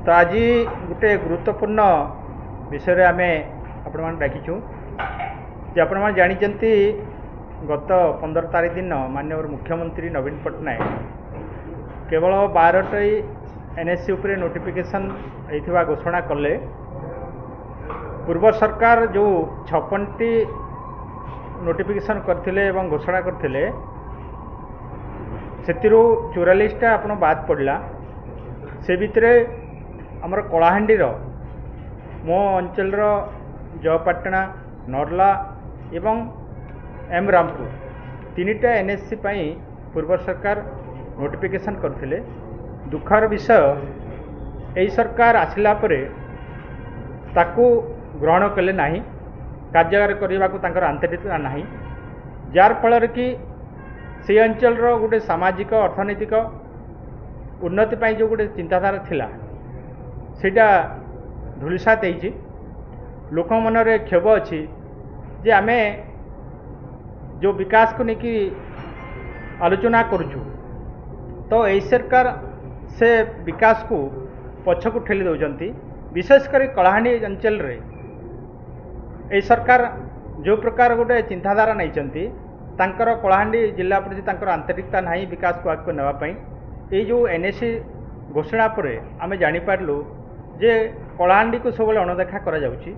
तो आज गोटे गुरुत्वपूर्ण विषय आम आपण मैंने डाकिचु जे आपण मैंने जानते गत 15 तारीख दिन माननीय मुख्यमंत्री नवीन पट्टनायक केवल 12टी एनएससी उपरे नोटिफिकेशन होता घोषणा कले। पूर्व सरकार जो 56टी नोटिफिकेशन करथिले एवं घोषणा करथिले सेतिरु 44टा आपण बाद पड़ला। से भितर आमर कलाहांडीर मो अंचल जयपाटना नर्ला एवं एम रामपुर 3टा एनएससी पाई पूर्व सरकार नोटिफिकेशन करथिले। दुखर विषय यही सरकार आसिला परे ताकू ग्रहण कले नाही, कार्यागार करने को तांकर आंतरिकता नाही, जार फल कि से अंचल गोटे सामाजिक अर्थनैतिक उन्नति पाई जो गोटे चिंताधारा थिला सेटा धूलिसात होती। लोक मनरे क्षोभ अच्छी जे आमे जो विकास को लेकिन आलोचना करुचु तो यही सरकार से विकास को पछ को ठेली दौरान विशेषकर कलाहांडी अंचल रे यही सरकार जो प्रकार गोटे चिंताधारा नहीं तांकर कलाहांडी जिला प्रति तांकर आंतरिकता नहीं विकास को आगे नापी ये जो एनएससी घोषणा पर आम जापारू जे कलाहांडी को सब अणदेखा करा जाउची।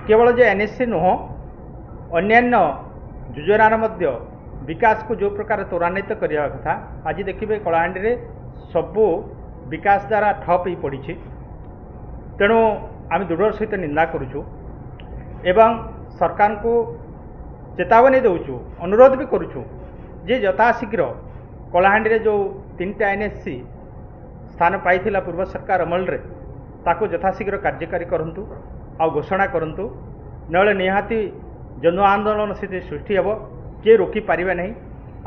केवल जे एनएससी नुह अन्यान्य योजनार मध्य विकास को जो प्रकार त्वरान्वित करने कथा आज देखिए कलाहांडी रे सबू विकास द्वारा ठप ही पड़ी। तेणु आम दृढ़ सहित निंदा करुचु एवं सरकार को चेतावनी दौचु, अनुरोध भी करुचु जे यथाशीघ्र कलाहांडी रे जो 3टा एनएससी स्थान पाई पूर्व सरकार अमल रे ताको यथाशीघ्र कार्यकारी करंतु आ घोषणा करंतु, नले निहाती जन आंदोलन स्थिति सृष्टि हेब, किए रोकी पारिबे नहीं।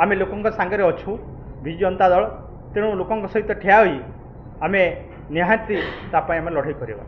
आमे लोकंक सांगरे अछु बिजु जनता दल, तेणु लोकंक सहित ठिया होई आमे निहाती तापाई आमे लड़ाई करबा।